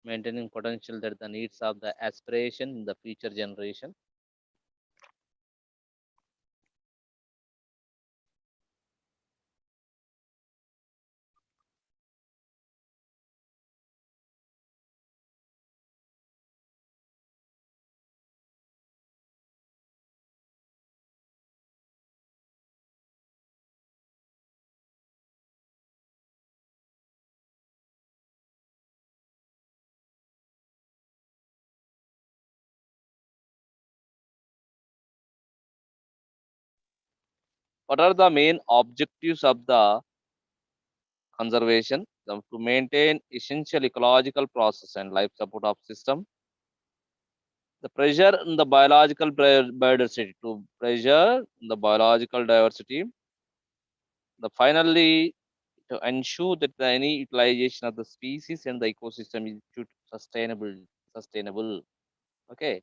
maintaining potential that the needs of the aspiration in the future generation. What are the main objectives of the conservation? To maintain essential ecological process and life support of system. The pressure in the biological biodiversity, to pressure in the biological diversity. The finally, to ensure that any utilization of the species and the ecosystem is sustainable. Okay,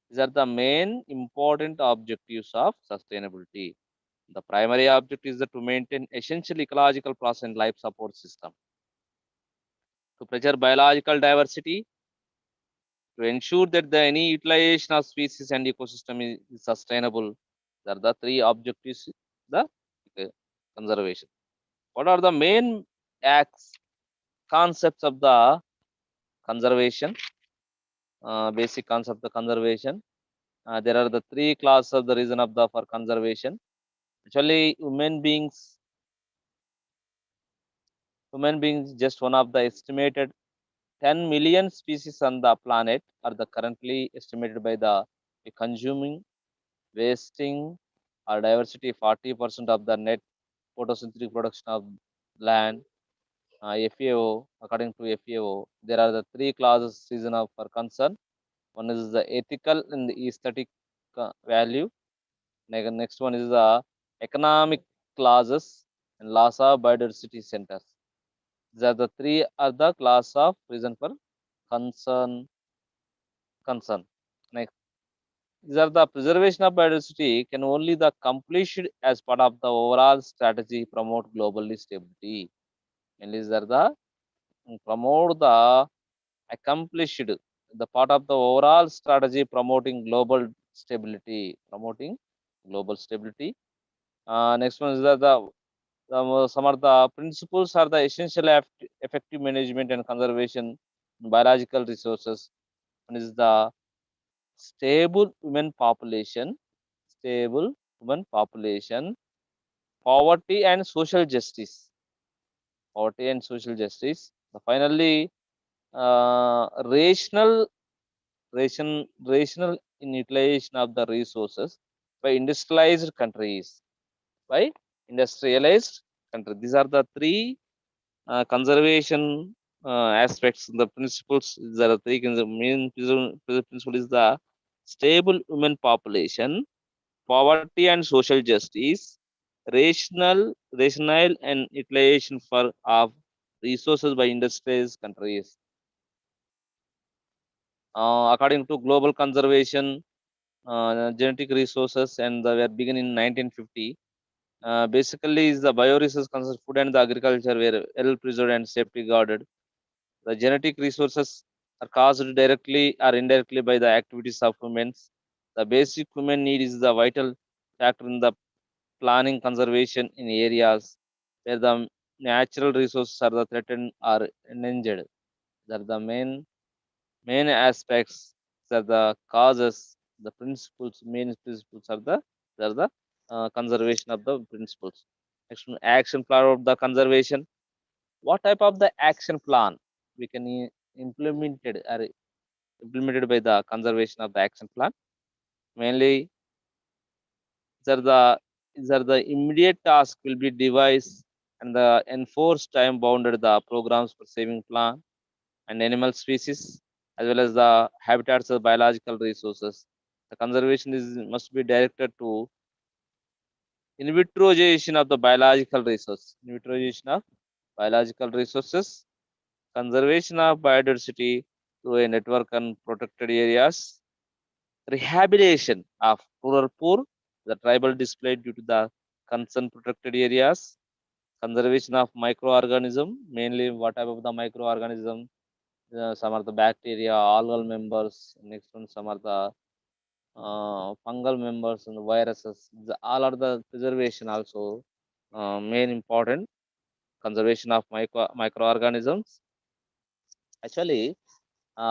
these are the main important objectives of sustainability. The primary objective is to maintain essential ecological process and life support system, to preserve biological diversity, to ensure that the any utilization of species and ecosystem is sustainable. There are the three objectives. The conservation. What are the main acts concepts of the conservation? Basic concept of the conservation. There are the three classes of the reason of the for conservation. Actually, human beings just one of the estimated 10 million species on the planet are the currently estimated by the consuming, wasting, or diversity 40% of the net photosynthetic production of land. FAO, according to FAO, there are the three clauses reason of for concern. One is the ethical and the aesthetic value. Next one is the economic clauses and loss of biodiversity centers. These are the three other class of reason for concern. Concern. Next, these are the preservation of biodiversity can only the completed as part of the overall strategy promote globally stability. And these are the promote the accomplished the part of the overall strategy promoting global stability. Promoting global stability. Next one is some of the principles are the essential effective management and conservation biological resources. One is the stable human population, stable human population, poverty and social justice, poverty and social justice. Finally, rational, rational in utilization of the resources by industrialized countries, by industrialized country. These are the three conservation aspects, the principles. There are three. The main principle is the stable human population, poverty and social justice, rational and utilization for of resources by industrialized countries. According to global conservation, genetic resources, and they were begun in 1950. Basically, is the bioresource conservation, food and the agriculture were well preserved and safety guarded. The genetic resources are caused directly or indirectly by the activities of humans. The basic human need is the vital factor in the planning conservation in areas where the natural resources are the threatened or endangered. That are the main aspects. That the causes, the principles, main principles are the conservation of the principles. Action plan of the conservation. What type of the action plan we can implemented or implemented by the conservation of the action plan? Mainly, these are the immediate task will be devised and the enforced time bounded the programs for saving plant and animal species as well as the habitats of biological resources. The conservation is must be directed to in vitroization of the biological resource, in vitroization of biological resources, conservation of biodiversity through a network and protected areas, rehabilitation of rural poor, the tribal displaced due to the concern protected areas, conservation of microorganism, mainly what type of the microorganism, some are the bacteria, algal members. Next one, some are the fungal members and the viruses. All are the preservation also main important conservation of microorganisms. Actually,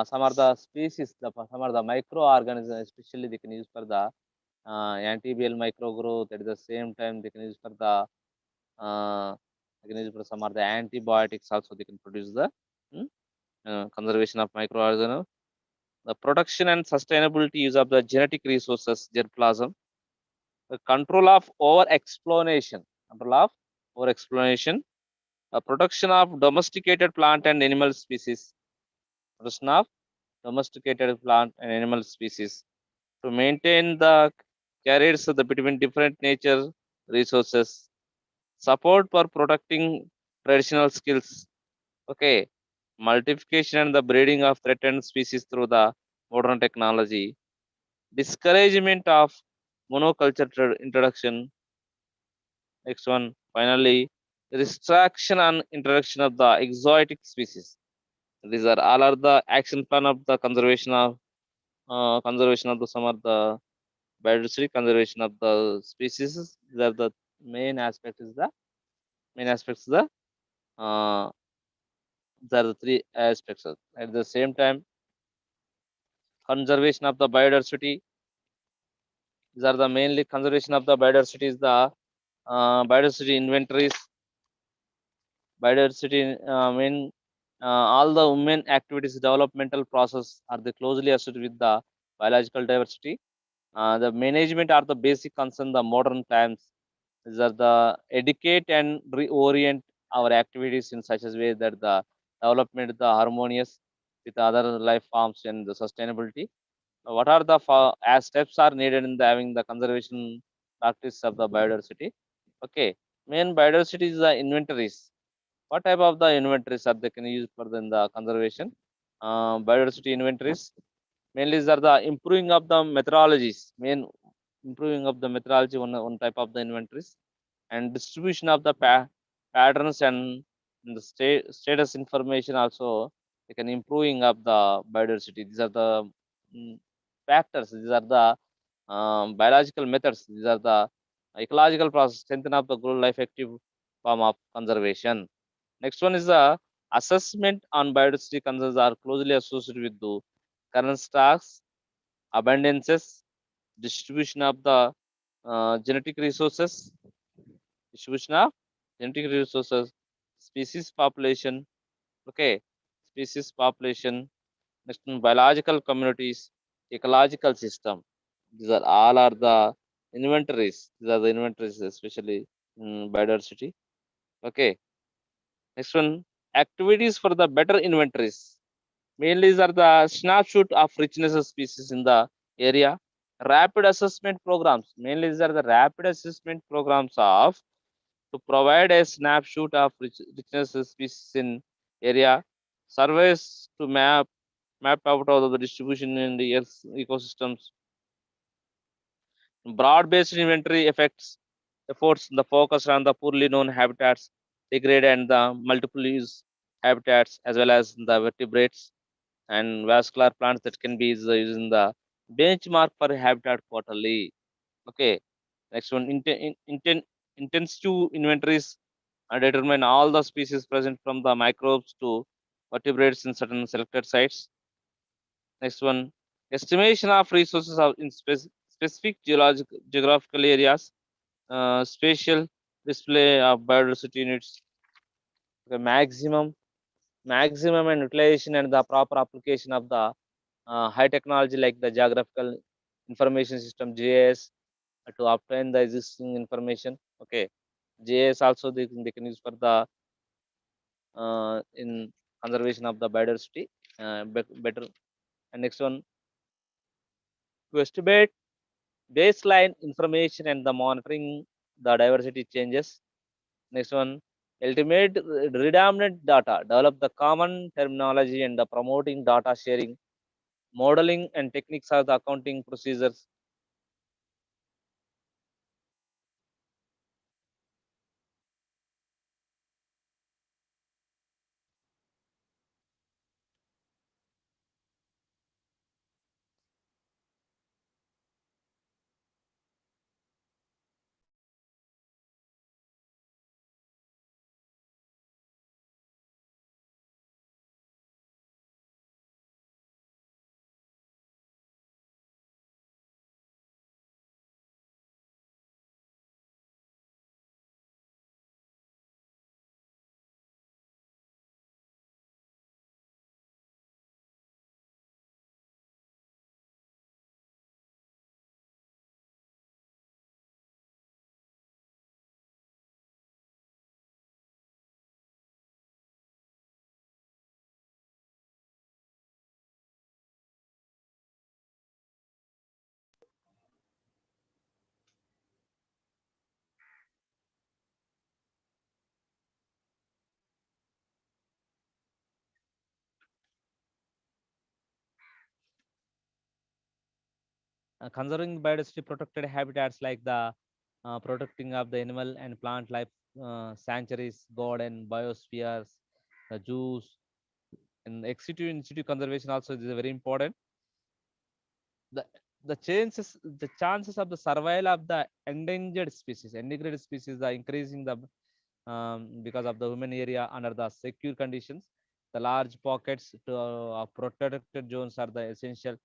some are the species, some are the microorganisms, especially they can use for the antibial micro growth. At the same time, they can use for the they can use for some are the antibiotics also. They can produce the mm, conservation of microorganisms. The production and sustainability use of the genetic resources, germplasm. The control of over exploration. Production of domesticated plant and animal species. Production of domesticated plant and animal species to maintain the carriers between different nature resources, support for protecting traditional skills. Okay, multiplication and the breeding of threatened species through the modern technology, discouragement of monoculture introduction. Next one, finally, restriction and introduction of the exotic species. These are all are the action plan of the conservation of the some of the biodiversity, conservation of the species. These are the main aspect is the main aspects the there are the three aspects. At the same time, conservation of the biodiversity. These are the mainly conservation of the biodiversity is the biodiversity inventories. Biodiversity main all the women activities developmental process are the closely associated with the biological diversity. The management are the basic concern the modern times. These are the educate and reorient our activities in such a way that the development the harmonious with other life forms and the sustainability. What are the as steps are needed in the having the conservation practice of the biodiversity? Okay, main biodiversity is the inventories. What type of the inventories are they can use for the conservation? Biodiversity inventories mainly are the improving of the methodologies. Main improving of the methodology one type of the inventories and distribution of the patterns and the status information also. They can improving of the biodiversity. These are the mm, factors. These are the biological methods. These are the ecological process strengthen of the global life active form of conservation. Next one is the assessment on biodiversity concerns are closely associated with the current stocks, abundances, distribution of the genetic resources, distribution of genetic resources, species population, okay, species population, next one, biological communities, ecological system. These are all are the inventories. These are the inventories, especially biodiversity. Okay, next one, activities for the better inventories. Mainly these are the snapshot of richness of species in the area. Rapid assessment programs. Mainly these are the rapid assessment programs of to provide a snapshot of richness of species in area. Surveys to map out all of the distribution in the Earth's ecosystems. Broad-based inventory efforts the focus on the poorly known habitats, degrade and the multiple use habitats as well as the vertebrates and vascular plants that can be using the benchmark for habitat quarterly. Okay, next one, intensive inventories determine all the species present from the microbes to vertebrates in certain selected sites. Next one, estimation of resources of in specific geographical areas, spatial display of biodiversity units, okay, maximum and utilization and the proper application of the high technology like the geographical information system GIS to obtain the existing information. Okay, GIS also they can use for the in conservation of the biodiversity better. And next one, to estimate baseline information and the monitoring the diversity changes. Next one, ultimate redundant data. Develop the common terminology and the promoting data sharing, modeling and techniques of the accounting procedures. conserving biodiversity protected habitats like the protecting of the animal and plant life sanctuaries, garden, biospheres, the zoos, and ex situ in situ conservation also is very important. The chances of the survival of the endangered species are increasing the because of the human area under the secure conditions. The large pockets to protected zones are the essential.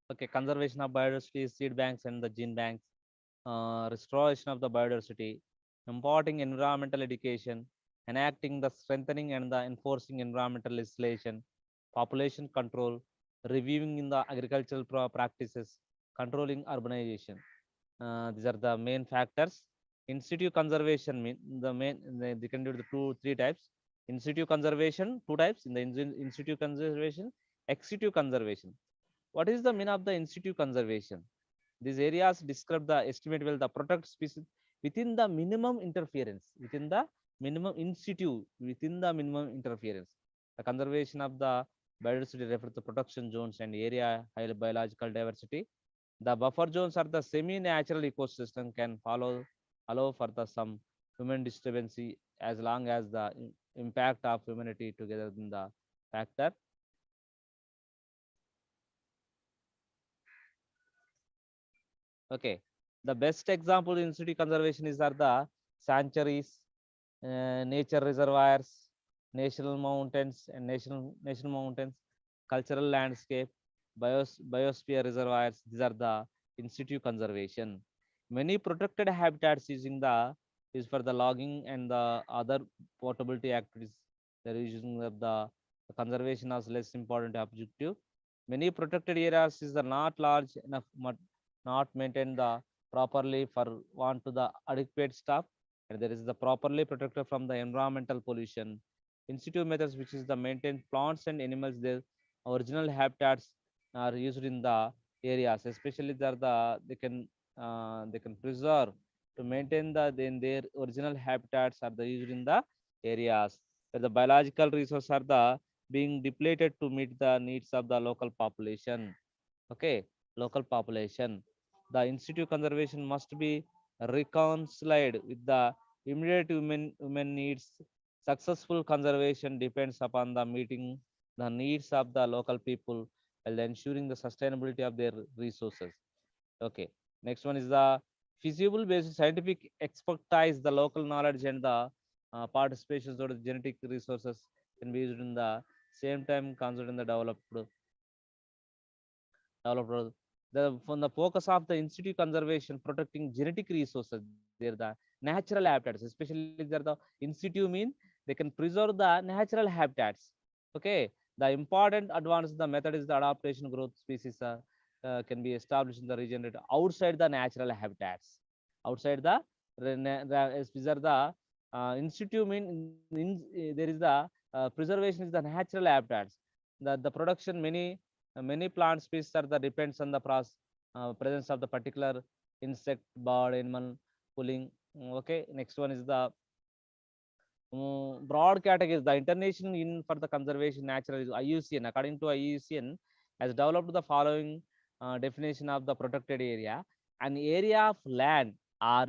Okay, conservation of biodiversity, seed banks and the gene banks, restoration of the biodiversity, imparting environmental education, enacting the strengthening and the enforcing environmental legislation, population control, reviewing in the agricultural practices, controlling urbanization. These are the main factors. In situ conservation mean the main they can do the three types. In situ conservation, two types. In the in situ conservation, ex situ conservation. What is the mean of the in situ conservation? These areas describe the estimate well the protect species within the minimum interference, within the minimum in situ, within the minimum interference. The conservation of the biodiversity refers to protection zones and area high biological diversity. The buffer zones are the semi-natural ecosystem can follow allow for the some human disturbance as long as the impact of humanity together in the factor. Okay. The best example in city conservation is are the sanctuaries, nature reservoirs, national mountains and national mountains, cultural landscape, biosphere reservoirs. These are the in situ conservation. Many protected habitats using the is for the logging and the other portability activities. They are using the conservation as less important objective. Many protected areas is the not large enough, not maintained the properly for want to the adequate staff, and there is the properly protected from the environmental pollution. In situ methods, which is the maintain plants and animals, their original habitats are used in the areas, especially they can preserve to maintain then their original habitats are the used in the areas where the biological resources are the being depleted to meet the needs of the local population. Okay, local population. The institute conservation must be reconciled with the immediate human needs. Successful conservation depends upon the meeting the needs of the local people while ensuring the sustainability of their resources. Okay, next one is the feasible based scientific expertise, the local knowledge and the participations of the genetic resources can be used in the same time considered in the developed from the focus of the institute conservation protecting genetic resources. They're the natural habitats, especially they're the institute mean they can preserve the natural habitats. Okay, the important advance the method is the adaptation growth species can be established in the region outside the natural habitats, outside the these are the institute there is the preservation is the natural habitats. The production many plant species are the depends on the presence of the particular insect, bird, animal pulling. Okay, next one is the broad categories. The International Union for the Conservation Natural is IUCN. According to IUCN, has developed the following definition of the protected area: an area of land or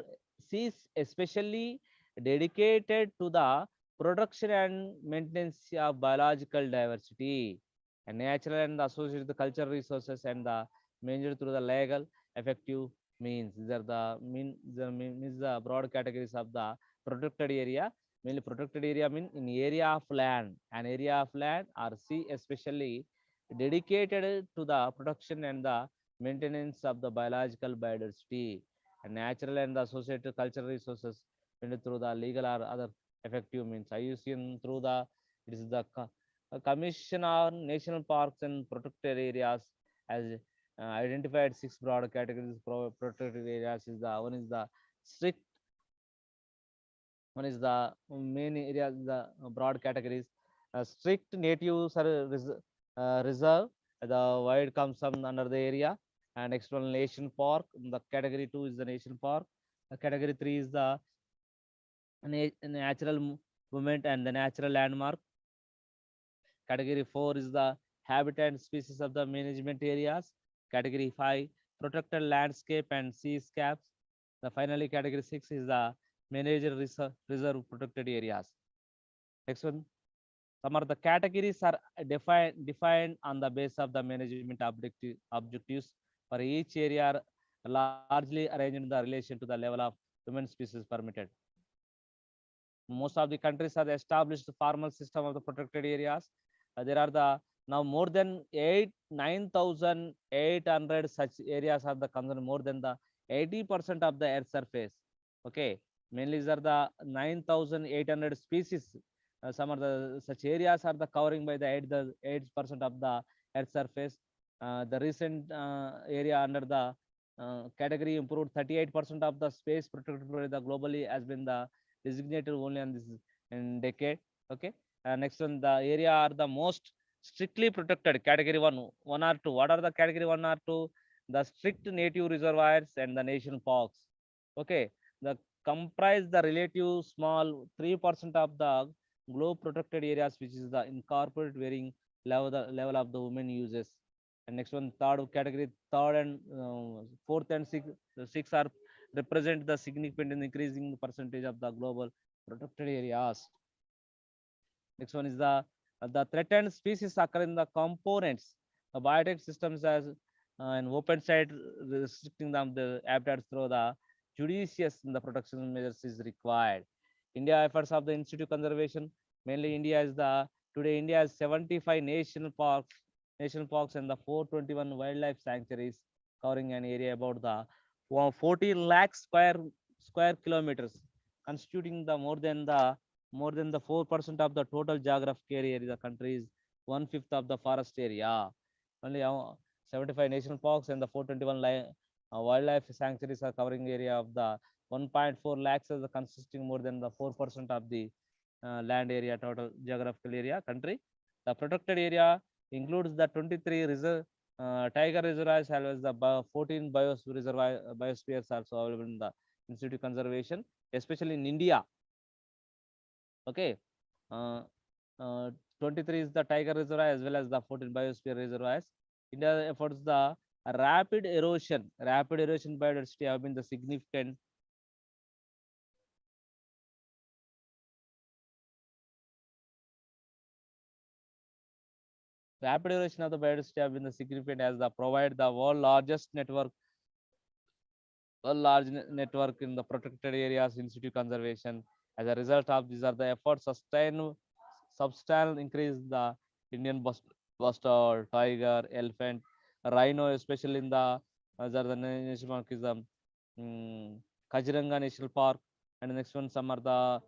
seas especially dedicated to the production and maintenance of biological diversity, and natural and associated the cultural resources and the managed through the legal effective means. These are the broad categories of the protected area. Mainly protected area mean in area of land, an area of land or sea especially dedicated to the production and the maintenance of the biological biodiversity and natural and associated cultural resources through the legal or other effective means. IUCN through the it is the Commission on National Parks and Protected Areas has identified six broad categories. Protected areas is the one is the strict one is the main area, the broad categories. Strict native reserve, the wide comes under the area. And next one, nation park. The category 2 is the nation park. Category 3 is the natural movement and the natural landmark. Category 4 is the habitat species of the management areas. Category 5, protected landscape and seascapes. The finally, category 6 is the manager reserve protected areas. Next one, some of the categories are defined on the base of the management objectives for each area are largely arranged in the relation to the level of human species permitted. Most of the countries have established the formal system of the protected areas. There are the now more than 9,800 such areas are the concerned more than the 80% of the earth surface. Okay, mainly are the 9,800 species. Some of the such areas are the covering by the 8% of the earth surface. The recent area under the category improved 38% of the space protected by the globally has been the designated only on this in decade. Okay. Next one, the area are the most strictly protected. Category one or two. What are the category one or two? The strict native reservoirs and the nation parks. Okay. The comprise the relative small 3% of the globe protected areas, which is the incorporated varying level of the women uses. And next one, third category, third and fourth and six are represent the significant and increasing percentage of the global protected areas. Next one is the threatened species occur in the components. The biotech systems as an open site restricting them the habitats through the judicious in the protection measures is required. India efforts of the Institute Conservation, mainly India is the today India has 75 national parks and the 421 wildlife sanctuaries covering an area about the 14 lakh square kilometers, constituting the more than the 4% of the total geographic area of the country is 1/5 of the forest area. Only 75 national parks and the 421 wildlife sanctuaries are covering area of the 1.4 lakhs as the consisting more than the 4% of the land area total geographical area country. The protected area includes the 23 tiger reservoirs as well as the 14 biospheres also available in the Institute Conservation, especially in India. Okay. Uh, uh, 23 is the tiger reservoir as well as the 14 biosphere reservoirs. India efforts the rapid erosion biodiversity have been the significant rapid erosion of the biodiversity have been the significant as the provide the world largest network a large network in the protected areas institute conservation. As a result of these are the efforts substantial increase the Indian bustard, tiger, elephant, rhino, especially in the national park is the Kaziranga National Park, and the next one some are the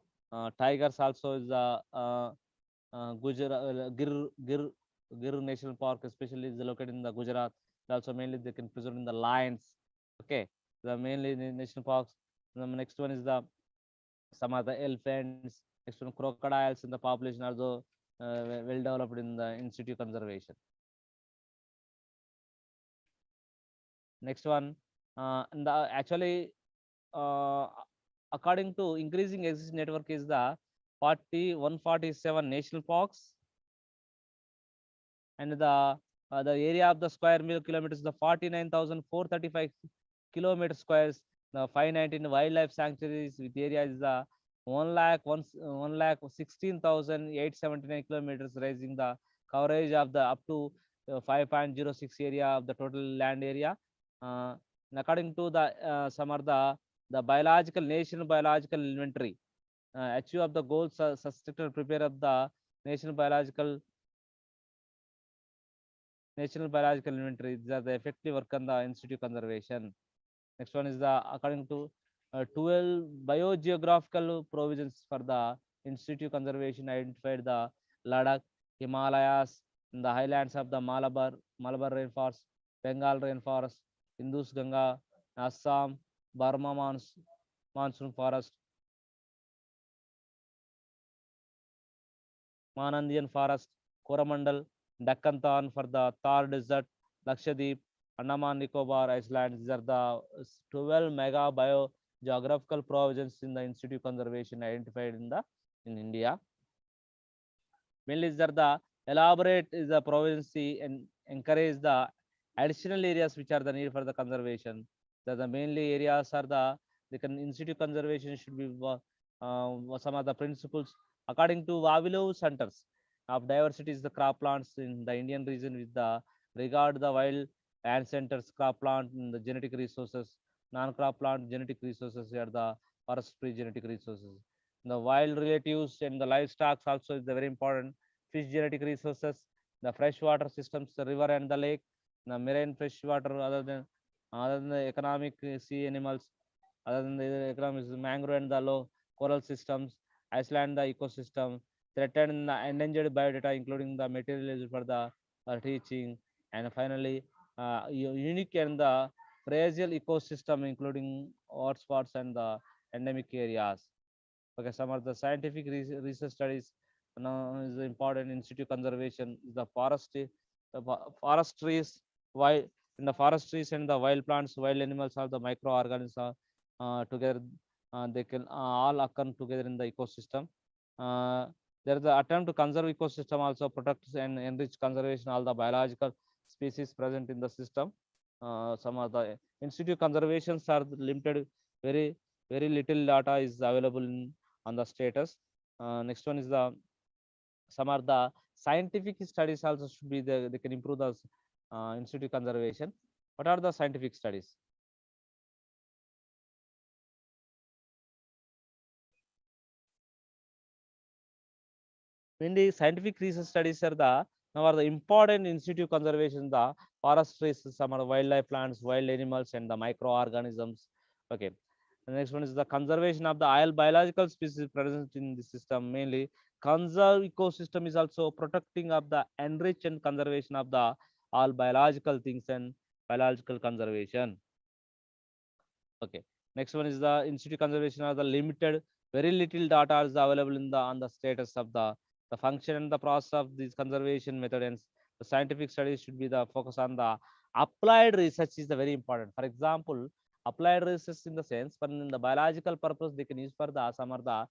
tigers also is the Gir National Park, especially is located in the Gujarat. Also mainly they can preserve in the lions. Okay, the mainly national parks. The next one is the some other elephants, next one crocodiles in the population also well developed in the institute conservation. Next one, and actually, uh, according to increasing existing network is the 147 national parks, and the area of the square kilometers the 49,435 kilometer squares. The 519 wildlife sanctuaries with area is the 1 lakh 16,879 kilometers, raising the coverage of the up to 5.06 area of the total land area. Uh, and according to the some are the biological national biological inventory, achieve of the goals sustained prepare of the national biological inventory. These are the effective work on the institute conservation. Next one is the according to 12 biogeographical provisions for the institute conservation identified the Ladakh, Himalayas, and the highlands of the Malabar rainforest, Bengal rainforest, Indus Ganga, Assam, Burma monsoon forest, Manandian forest, Coromandel, Deccan Thorn for the Thar Desert, Lakshadweep, Andaman Nicobar Islands. These are the 12 mega biogeographical provisions in the institute conservation identified in India. Mainly is that the elaborate is the province and encourage the additional areas which are the need for the conservation. The mainly areas are the institute conservation should be some of the principles according to Vavilov centers of diversity is the crop plants in the Indian region with the regard the wild ancestors crop plant in the genetic resources, non-crop plant genetic resources are the forestry genetic resources. The wild relatives and the livestock also is the very important. Fish genetic resources, the freshwater systems, the river and the lake, the marine freshwater other than the economic sea animals, other than the economic mangrove and the low coral systems, Iceland the ecosystem, threatened the endangered biodata including the materials for the teaching, and finally unique and the fragile ecosystem including hotspots and the endemic areas. Okay, some of the scientific research studies now is important institute conservation is the forestries, wild in the forestries and the wild plants, wild animals are the microorganisms together. They can all occur together in the ecosystem. Uh, there is the attempt to conserve ecosystem also protects and enrich conservation all the biological species present in the system. Some of the institute conservations are limited, very little data is available on the status. Next one is the some are the scientific studies also should be they can improve the institute conservation. What are the scientific studies? Mainly scientific research studies are the now are the important institute conservation, the forestry, some are wildlife plants, wild animals, and the microorganisms. Okay. The next one is the conservation of the all biological species present in the system. Mainly, conserve ecosystem is also protecting of the enrich and conservation of the all biological things and biological conservation. Okay. Next one is the institute conservation are the limited, very little data is available in the on the status of the function and the process of these conservation method, and the scientific studies should be the focus on the applied research is the very important. For example, applied research in the sense for in the biological purpose they can use for the some are the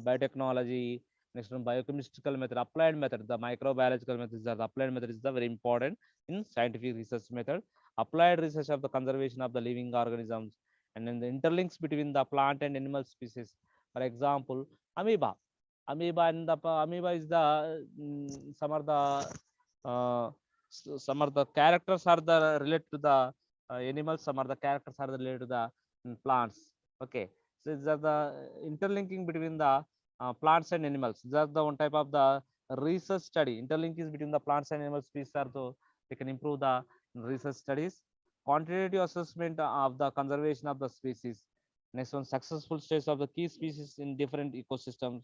biotechnology, next one biochemical method, applied method, the microbiological methods are the applied method is the very important in scientific research method. Applied research of the conservation of the living organisms and then the interlinks between the plant and animal species. For example, amoeba. Amoeba is the some are the uh, some are the characters are the related to the animals. Some are the characters are related to the plants. Okay, so these are the interlinking between the plants and animals. These are the one type of the research study. Interlinkings between the plants and animal species are so they can improve the research studies. Quantitative assessment of the conservation of the species. Next one, successful stage of the key species in different ecosystems.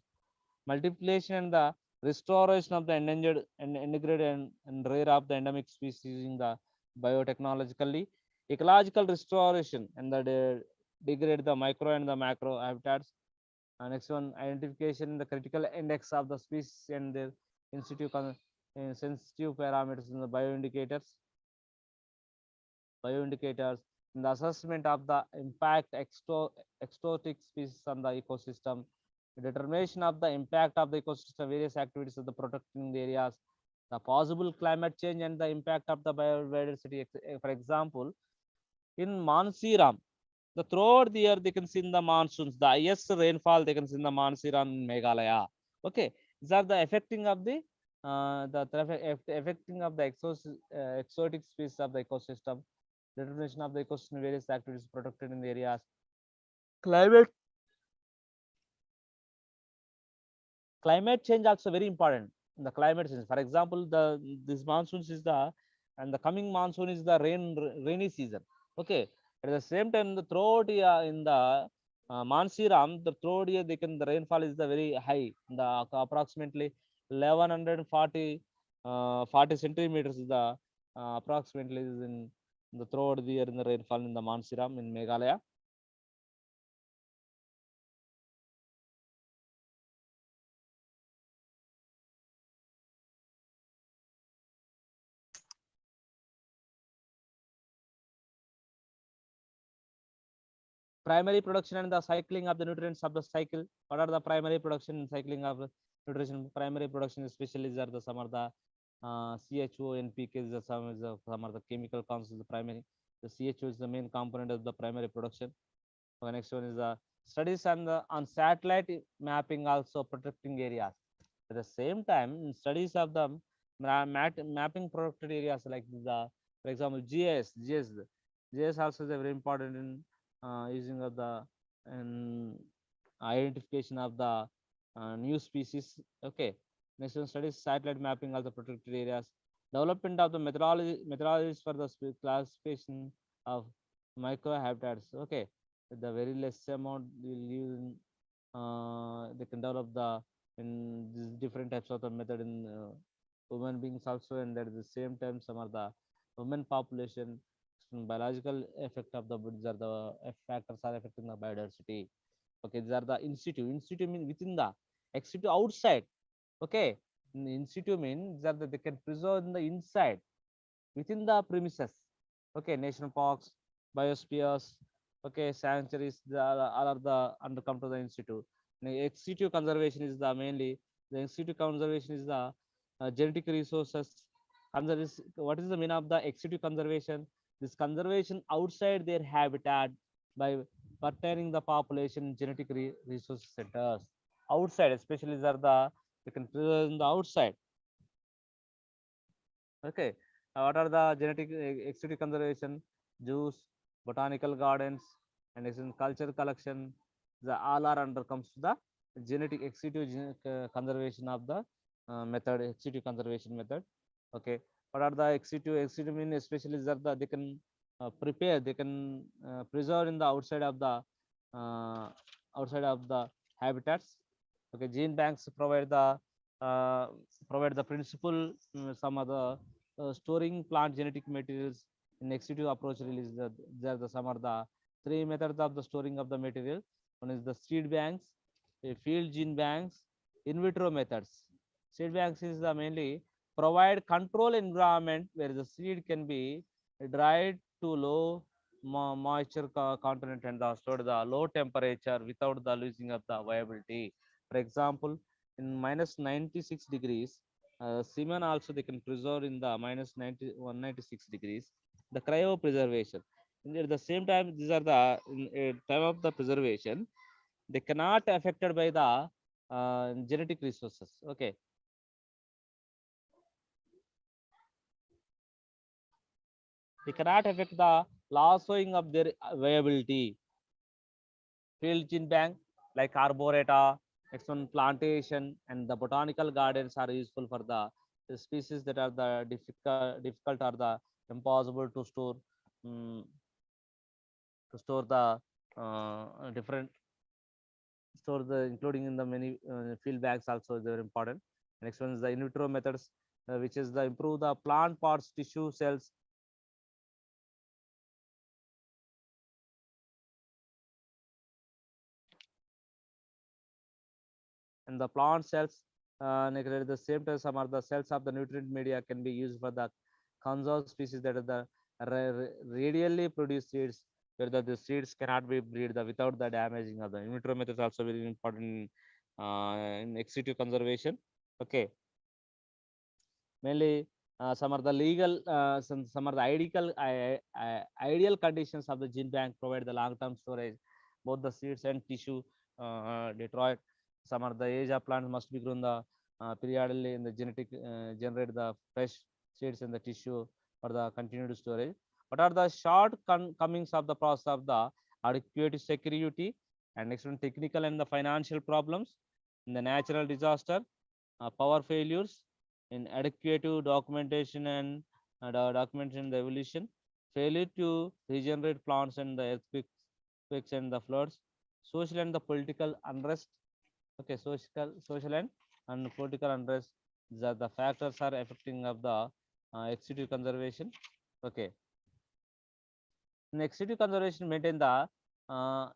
Multiplication and the restoration of the endangered and endangered and rare of the endemic species using the biotechnologically. Ecological restoration and the degrade the micro and the macro habitats. Next one, identification the critical index of the species and their sensitive parameters in the bioindicators in the assessment of the impact exotic species on the ecosystem, the determination of the impact of the ecosystem, various activities of the protecting the areas, the possible climate change and the impact of the biodiversity. For example, in Mansiram, the throughout the year they can see in the monsoons, the highest rainfall they can see in the Mansiram in Meghalaya. Okay, these are the affecting of the affecting of the exotic species of the ecosystem, determination of the ecosystem, various activities protected in the areas, climate climate change also very important. The climate change, for example, the this monsoons is the and the coming monsoon is the rainy season. Okay, at the same time the throughout year in the Mansiram, the throughout year they can the rainfall is the very high, the approximately 1140 40 centimeters is the approximately is in the throughout the year in the rainfall in the Mansiram in Meghalaya. Primary production and the cycling of the nutrients of the cycle. What are the primary production and cycling of nutrition? Primary production especially are the some are the CHO, NPK is the some are the chemical compounds is the primary. The CHO is the main component of the primary production. The next one is the studies on satellite mapping also protecting areas. At the same time, studies of the mapping protected areas like the, for example, GIS also is a very important in using of the and identification of the new species. Okay, next one studies satellite mapping of the protected areas, development of the methodologies for the classification of microhabitats. Okay, the very less amount will use in, they can develop the in these different types of the method in human beings also, and at the same time some are the human population biological effect of the these are the factors are affecting the biodiversity. Okay, these are the institute mean within the ex outside. Okay, in situ means these are the, they can preserve in the inside within the premises. Okay, national parks, biospheres, okay, sanctuaries, all are the under come to the institute. Ex situ conservation is the mainly the ex situ conservation is the genetic resources. What is the meaning of the ex situ conservation? This conservation outside their habitat by pertaining the population genetic resource centers outside, especially are the you can preserve in the outside. Okay, what are the genetic exotic conservation? Zoos, botanical gardens, and culture collection. The all are under comes to the genetic exotic conservation of the method, exotic conservation method. Okay, what are the exotic mean especially are the they can prepare, they can preserve in the uh, outside of the habitats. Okay, gene banks uh, provide the principle some other storing plant genetic materials in executive approach release there the some are the three methods of the storing of the material. One is the seed banks, field gene banks, in vitro methods. Seed banks is the mainly provide control environment where the seed can be dried to low moisture content and stored the low temperature without the losing of the viability. For example, in minus 96 degrees, semen also they can preserve in the minus 196 degrees. The cryopreservation. And at the same time, these are the time of the preservation. They cannot affected by the genetic resources. Okay, they cannot affect the losing of their viability. Field gene bank like arboreta, next one plantation, and the botanical gardens are useful for the species that are the difficult or the impossible um, to store the different store the including in the many field bags also is very important. Next one is the in vitro methods, which is the improve the plant parts tissue cells. And the plant cells, at the same time, some of the cells of the nutrient media can be used for the conserved species that are the radially produced seeds, where the seeds cannot be breed without the damaging of the in vitro method is also very important in ex situ conservation. Okay, mainly some are the legal, some are the ideal conditions of the gene bank provide the long-term storage, both the seeds and tissue. Detroit, some are the age of plants must be grown the periodically in the genetic generate the fresh seeds in the tissue for the continued storage. What are the shortcomings of the process of the adequate security, and next one technical and the financial problems in the natural disaster, power failures, inadequate documentation and documentation the evolution, failure to regenerate plants and the earthquakes and the floods, social and the political unrest. Okay, social and political unrest. The factors are affecting of the ex situ conservation. Okay, in ex situ conservation maintain the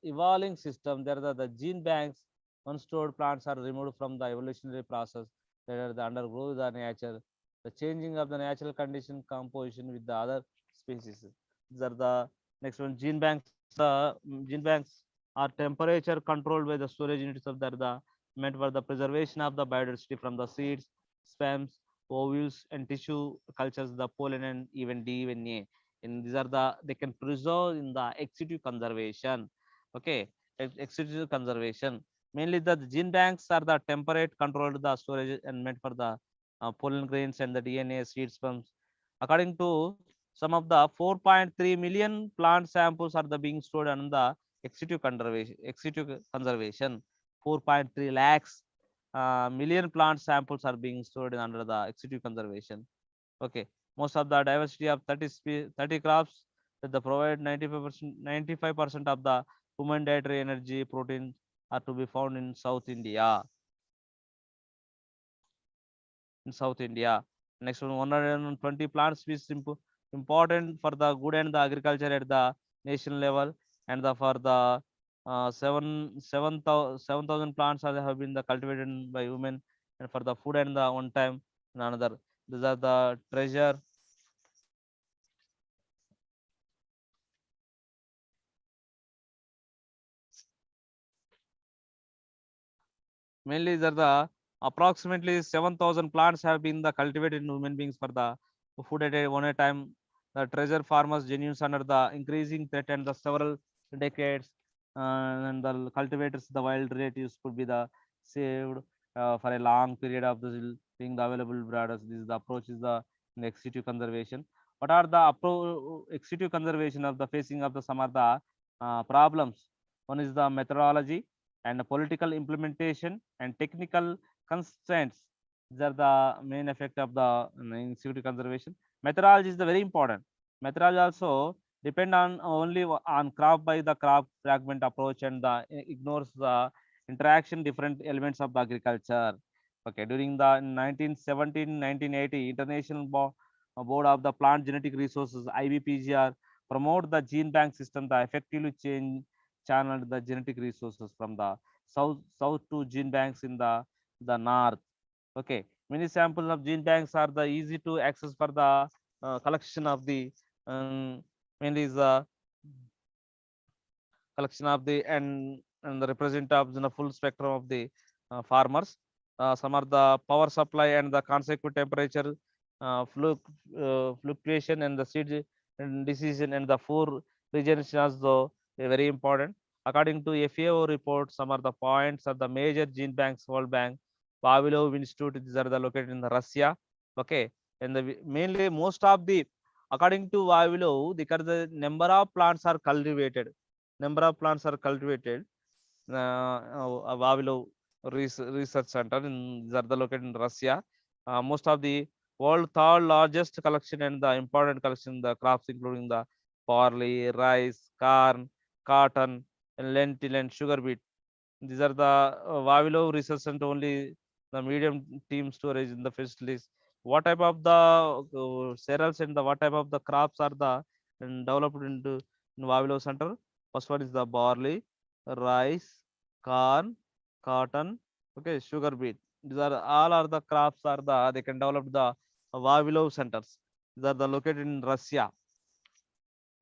evolving system. There are the gene banks. Unstored plants are removed from the evolutionary process that are the undergo the nature. The changing of the natural condition composition with the other species. These are the next one. Gene banks. Gene banks are temperature controlled by the storage units of the meant for the preservation of the biodiversity from the seeds, sperms, ovules, and tissue cultures, the pollen, and even DNA. And these are the they can preserve in the ex situ conservation. Okay, ex situ conservation mainly the gene banks are the temperate controlled the storage and meant for the pollen grains and the DNA seed sperms. According to some of the 4.3 million plant samples are the being stored on the ex situ conservation. 4.3 lakhs million plant samples are being stored under the ex situ conservation. Okay, most of the diversity of 30 crops that the provide 95% of the human dietary energy protein are to be found in South India. In South India, next one 120 plant species important for the good and the agriculture at the national level, and the for the 7,000 plants are have been the cultivated by women, and for the food and the one time and another. These are the treasure. Mainly, there the approximately 7,000 plants have been the cultivated in human beings for the food at a one time. The treasure farmers genuines under the increasing threat and the several decades, and the cultivators, the wild relatives could be the saved for a long period of the being the available brothers. This is the approach is the ex situ conservation. What are the ex situ conservation of the facing of the some of the problems? One is the methodology and the political implementation and technical constraints. These are the main effect of the security conservation. Methodology is the very important. Methodology also depend on only on crop by the crop fragment approach, and the ignores the interaction different elements of the agriculture. Okay, during the 1917 1980 International Board of the Plant Genetic Resources IBPGR promote the gene bank system that effectively change channeled the genetic resources from the south to gene banks in the north. Okay, many samples of gene banks are the easy to access for the collection of the mainly is the collection of the and the represent of the full spectrum of the farmers. Some are the power supply and the consequent temperature fluctuation and the seed and decision and the four regeneration also very important. According to FAO report, some are the points of the major gene banks, World Bank, Vavilov Institute, these are the located in the Russia. Okay, and the mainly most of the according to Vavilov, the number of plants are cultivated. Number of plants are cultivated. Vavilov Research Center in these are the located in Russia. Most of the world third largest collection and the important collection the crops including the barley, rice, corn, cotton, and lentil and sugar beet. These are the Vavilov research center only the medium team storage in the facilities. What type of the cereals and the what type of the crops are the developed into in Vavilov center? First one is the barley, rice, corn, cotton. Okay, sugar beet. These are all are the crops are the they can develop the Vavilov centers. These are the located in Russia.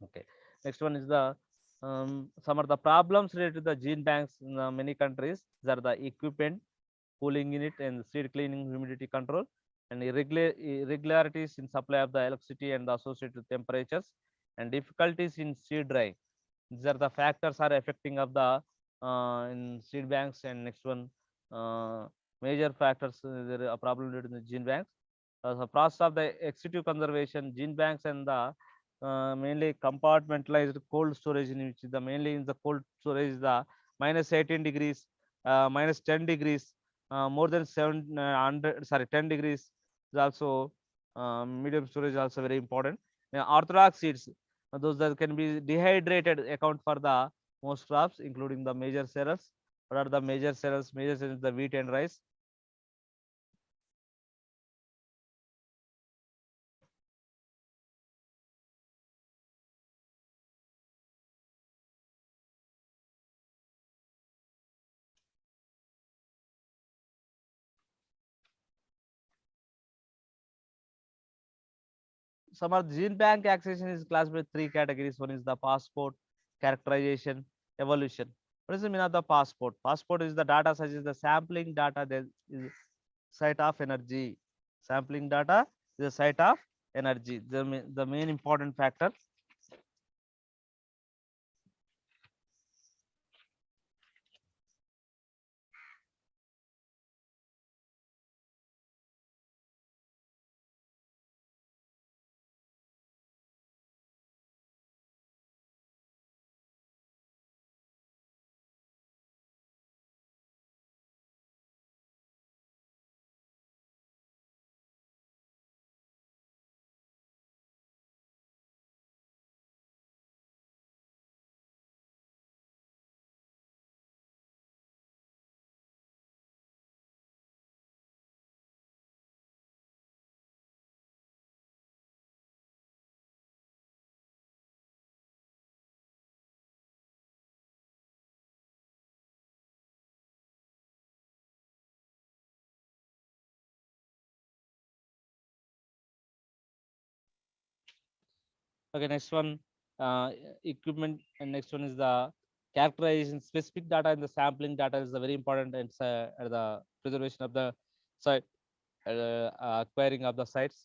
Okay. Next one is the some of the problems related to the gene banks in many countries. These are the equipment, cooling unit, and seed cleaning, humidity control, and irregularities in supply of the electricity and the associated temperatures, and difficulties in seed drying. These are the factors are affecting of the in seed banks. And next one, uh, major factors there are a problem related to the gene banks. The process of the executive conservation, gene banks, and the mainly compartmentalized cold storage, in which the mainly in the cold storage is the minus 18 degrees, minus 10 degrees, more than 700, sorry, 10 degrees is also medium storage also very important. Orthodox seeds, those that can be dehydrated, account for the most crops, including the major cereals. What are the major cereals? Major cereals, the wheat and rice. Some of the gene bank accession is classified with three categories. One is the passport, characterization, evolution. What is the meaning of the passport? Passport is the data such as the sampling data, that is site of energy. Sampling data is the site of energy. The main important factor. Okay, next one, uh, equipment, and next one is the characterization. Specific data in the sampling data is the very important, and the preservation of the site, acquiring of the sites.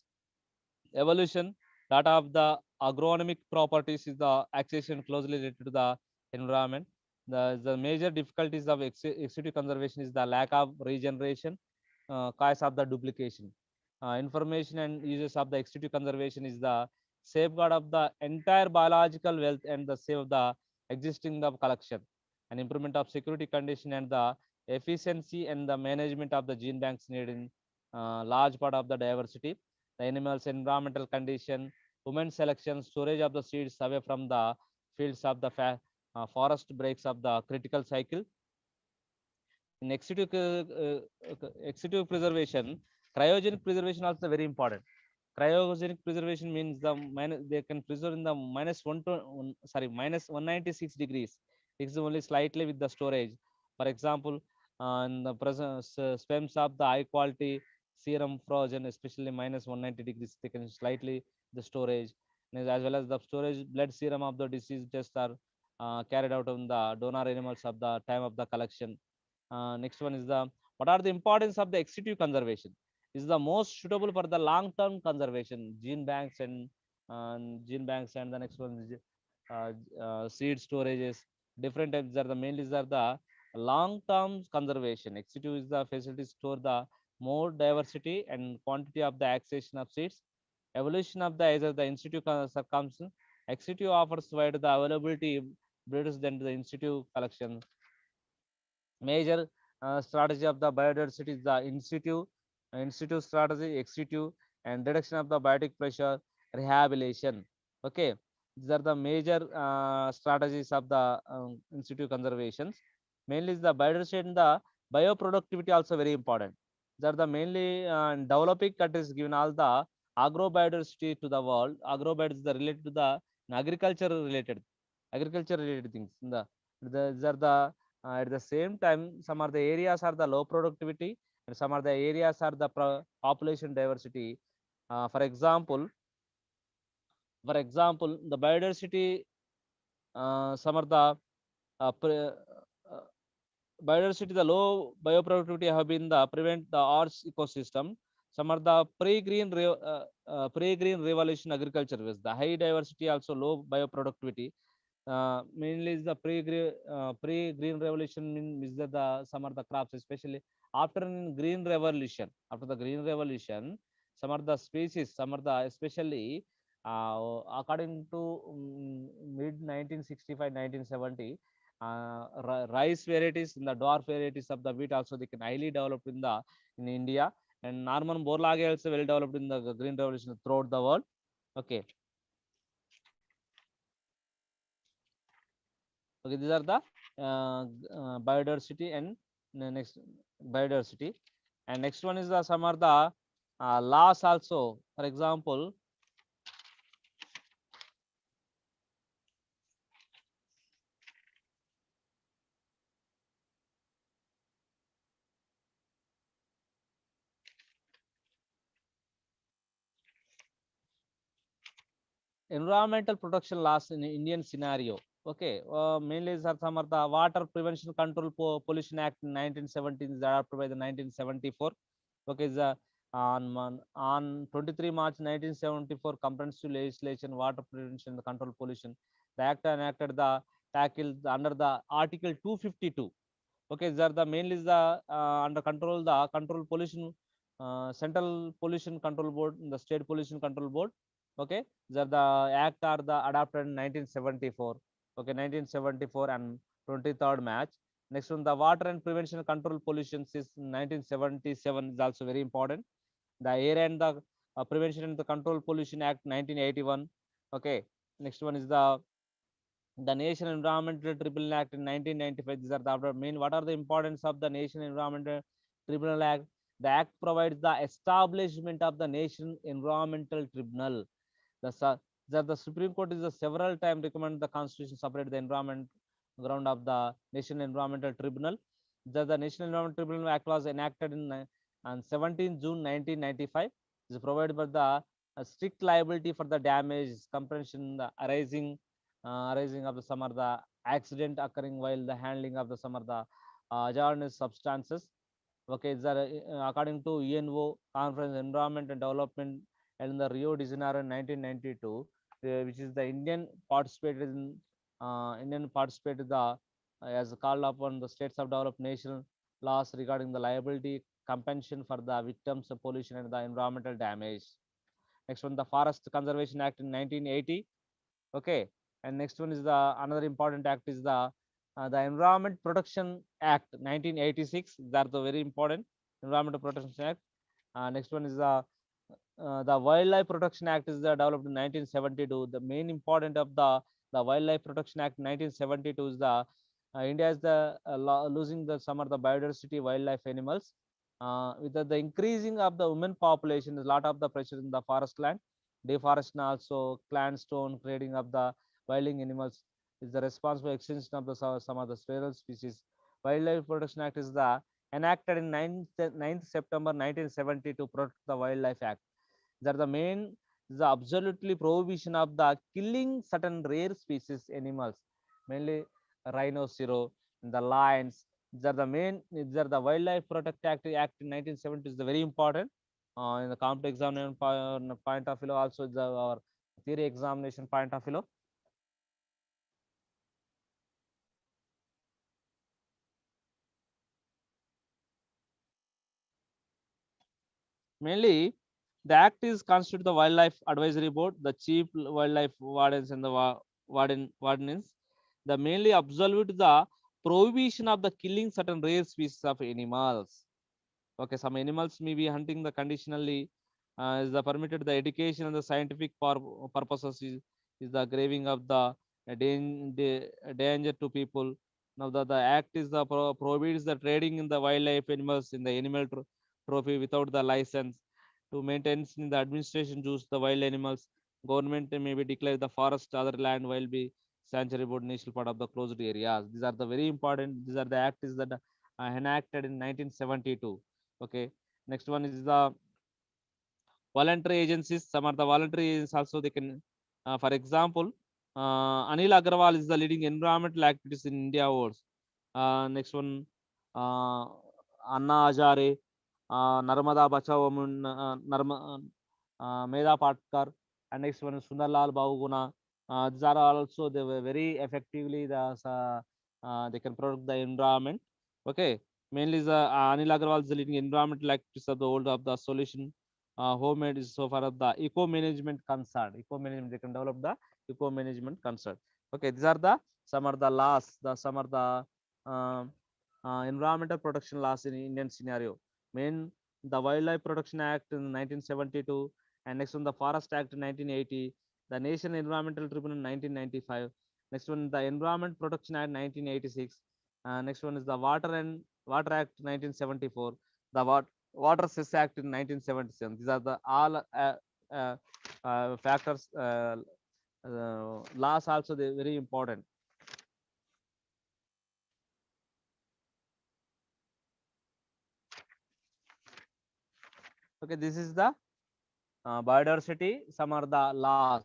Evolution, data of the agronomic properties is the accession closely related to the environment. The major difficulties of ex conservation is the lack of regeneration, cause of the duplication. Information and uses of the extensive conservation is the safeguard of the entire biological wealth and the save of the existing of collection, and improvement of security condition and the efficiency and the management of the gene banks need in large part of the diversity, the animals environmental condition, women selection, storage of the seeds away from the fields of the forest breaks of the critical cycle. In executive preservation, cryogenic preservation also very important. Cryogenic preservation means they can preserve in the minus 196 degrees. This is only slightly with the storage. For example, in the presence stems of the high quality serum frozen, especially minus 190 degrees, they can slightly the storage. And as well as the storage blood serum of the disease tests are carried out on the donor animals of the time of the collection. Next one is the what are the importance of the extensive conservation? Is the most suitable for the long term conservation. Gene banks, and the next one is seed storages. Different types are the mainly are the long term conservation. Extensive is the facility store the more diversity and quantity of the accession of seeds. Evolution of the either the institute circumstance. Extensive offers wide the availability breeders than the institute collection. Major strategy of the biodiversity is the institute strategy, executive, and reduction of the biotic pressure, rehabilitation. Okay, these are the major strategies of the institute conservations. Mainly is the biodiversity and the bioproductivity also very important. These are the mainly developing countries given all the agrobiodiversity to the world. Agrobiodiversity is related to the agriculture related things. These are the At the same time, some of the areas are the low productivity, and some of the areas are the population diversity. For example, the biodiversity, some of the uh, uh, biodiversity, the low bioproductivity have been the prevent the arts ecosystem. Some are the pre-green revolution agriculture with the high diversity, also low bioproductivity. Mainly is the pre-green revolution means that the some are the crops, especially after green revolution. After the green revolution, some are the species, some are the especially according to mid 1965 1970, rice varieties in the dwarf varieties of the wheat also they can highly developed in India, and Norman borlaug also well developed in the green revolution throughout the world. Okay. Okay, these are the biodiversity and next biodiversity, and next one is the some are the laws also. For example, environmental protection laws in Indian scenario. Okay, mainly is some of the Water Prevention Control Pollution Act in 1917 is adopted by the 1974. Okay, the on 23 March 1974, comprehensive legislation water prevention and control pollution. The act enacted the tackle under the Article 252. Okay, these are the mainly is the under control the control pollution, central pollution control board, the state pollution control board. Okay, these are the act are the adopted in 1974. Okay, 1974 and 23rd March. Next one, the water and prevention control pollution is 1977 is also very important. The air and the prevention and the control pollution act 1981. Okay, next one is the Nation Environmental Tribunal Act in 1995. These are the main. What are the importance of the Nation Environmental Tribunal Act? The act provides the establishment of the Nation Environmental Tribunal. The Supreme Court is a several time recommend the Constitution separate the environment ground of the Nation Environmental Tribunal. The National Environmental Tribunal Act was enacted on 17 June 1995. It is provided for the strict liability for the damage, compression, the arising of the some of the accident occurring while the handling of the some of the hazardous substances. Okay, according to UNO Conference Environment and Development held in the Rio de Janeiro in 1992, which is the Indian participated as called upon the states of developed nation laws regarding the liability compensation for the victims of pollution and the environmental damage. Next one, the Forest Conservation Act in 1980. Okay, and next one is the another important act is the Environment Protection Act 1986. That's the very important Environmental Protection Act. Next one is the Wildlife Protection Act is developed in 1972. The main important of the Wildlife Protection Act 1972 is the India is the losing the some of the biodiversity wildlife animals. With the increasing of the women population, there's a lot of the pressure in the forest land. Deforestation also, clan stone, creating of the wilding animals is the responsible extinction of the some of the feral species. Wildlife Protection Act is the enacted in 9th September 1970 to protect the Wildlife Act. That the main is the absolutely prohibition of the killing certain rare species animals, mainly rhinoceros, the lions. These are the main. These are the Wildlife Protect Act in 1970 is the very important in the complex examination point of view. Also, the our theory examination point of view. Mainly, the act is constituted the Wildlife Advisory Board, the chief wildlife wardens and the wardens. The mainly absolute the prohibition of the killing certain rare species of animals. Okay, some animals may be hunting the conditionally, is the permitted the education and the scientific purposes is the graving of the danger to people. Now the act is the prohibits the trading in the wildlife animals in the animal trophy without the license. To maintain in the administration use the wild animals, government may be declare the forest other land will be sanctuary board national part of the closed areas. These are the very important. These are the acts that enacted in 1972. Okay. Next one is the voluntary agencies. Some are the voluntary agencies also. They can, for example, Anil Agarwal is the leading environmental activist in India awards. Next one, uh, Anna Hazare, Narmada Bachao Women, Meda Patkar, and next one is Sundarlal Bahuguna. These are also they were very effectively they can protect the environment. Okay, mainly the Anil Agarwal is the leading environmental activist of the world of the solution. Homemade is so far of the eco management concern. Eco management, they can develop the eco management concern. Okay, these are the some are the laws, the some are the environmental protection laws in Indian scenario. Main the Wildlife Protection Act in 1972, and next one the Forest Act in 1980, the Nation Environmental Tribunal in 1995. Next one the Environment Protection Act 1986. Next one is the Water Act 1974, the Water Cess Act in 1977. These are the all uh, factors. Laws also they very important. Okay, this is the biodiversity. Some are the laws.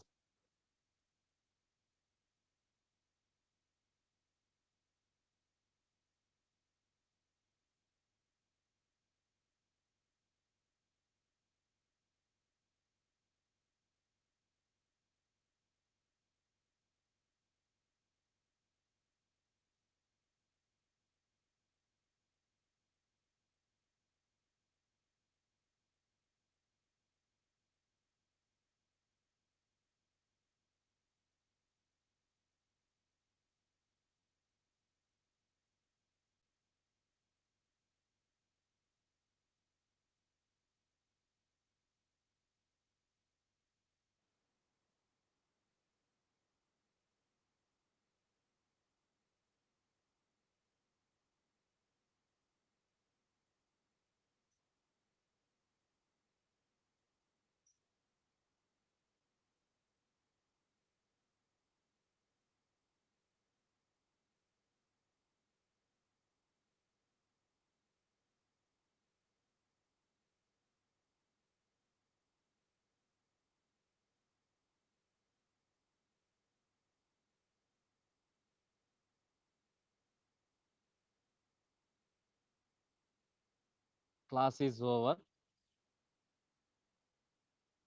Class is over.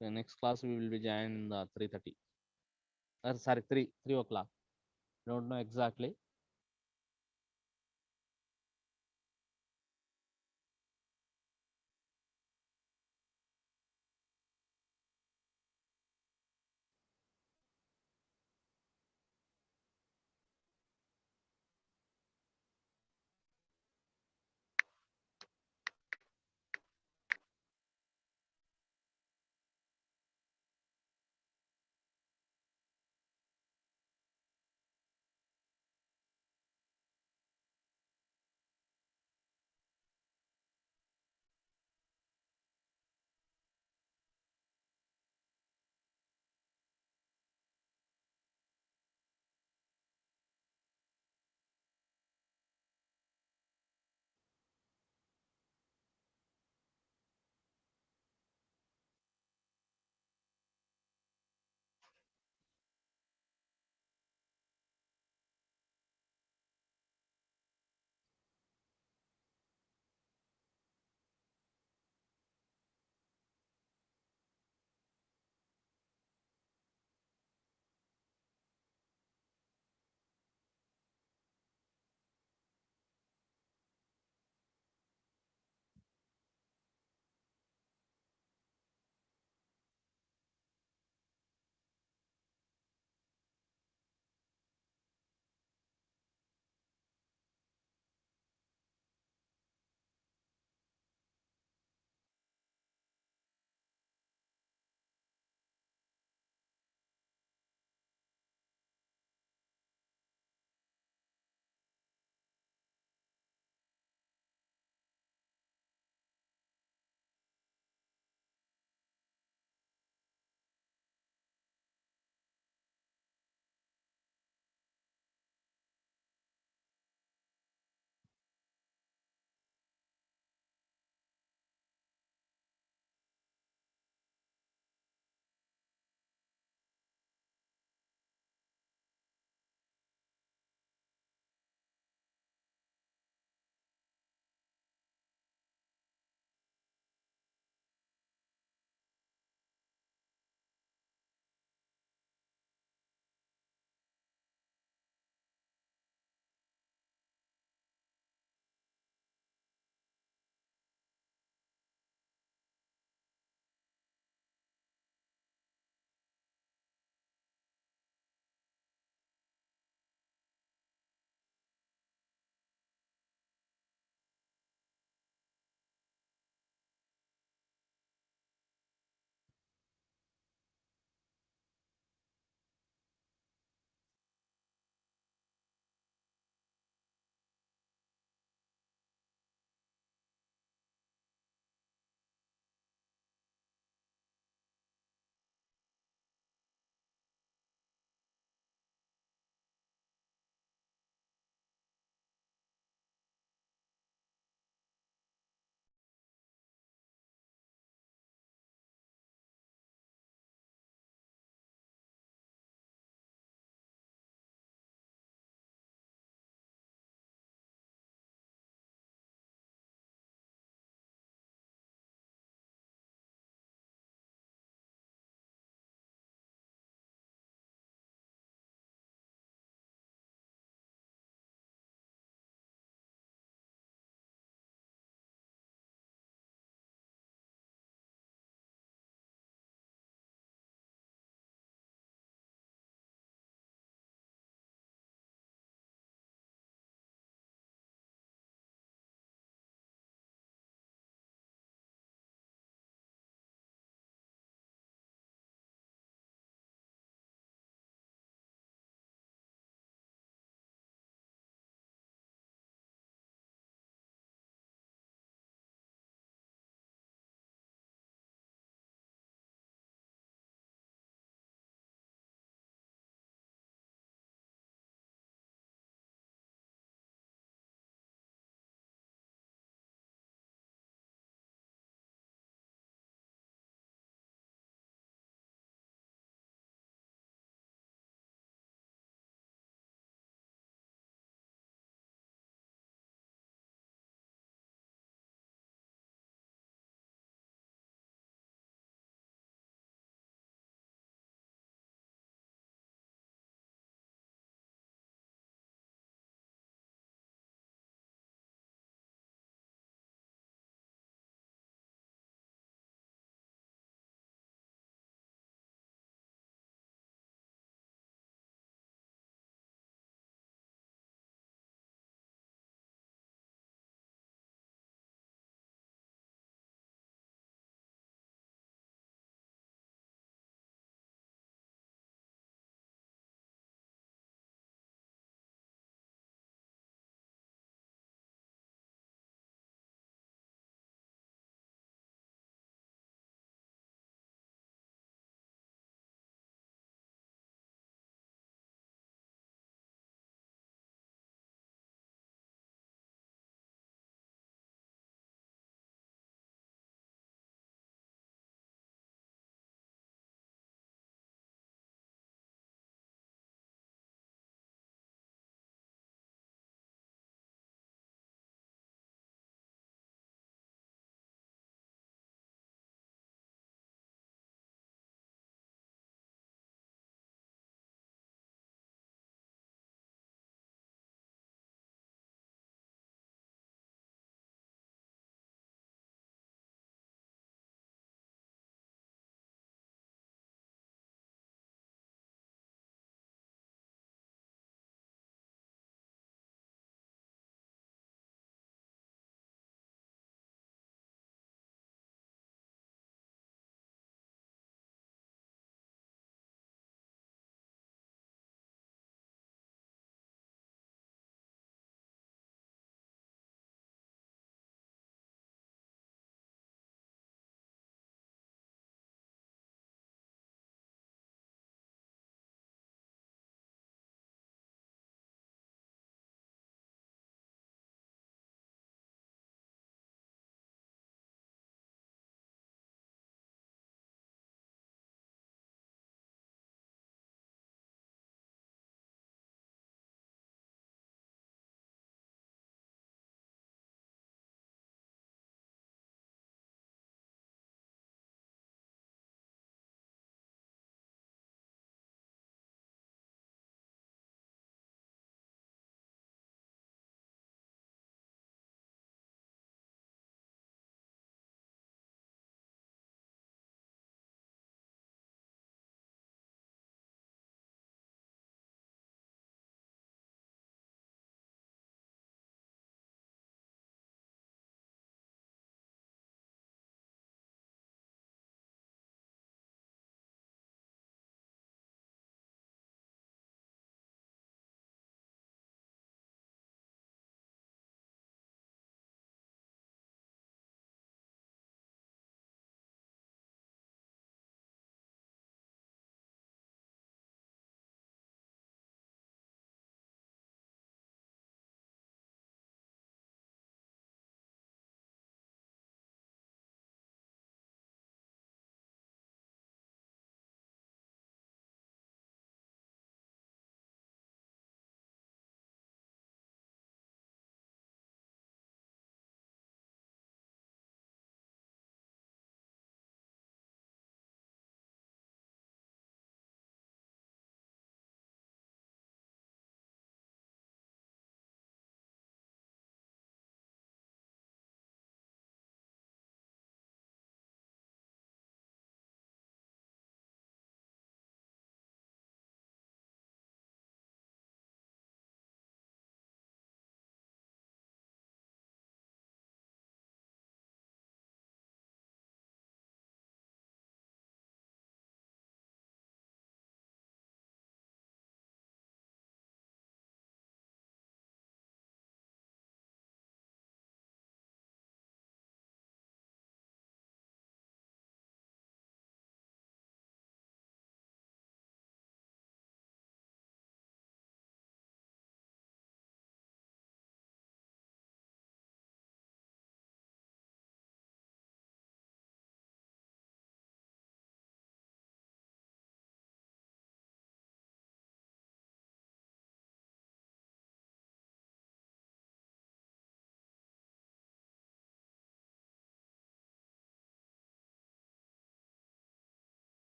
The next class we will be joining in the 3:30. Sorry, 3 o'clock. Don't know exactly.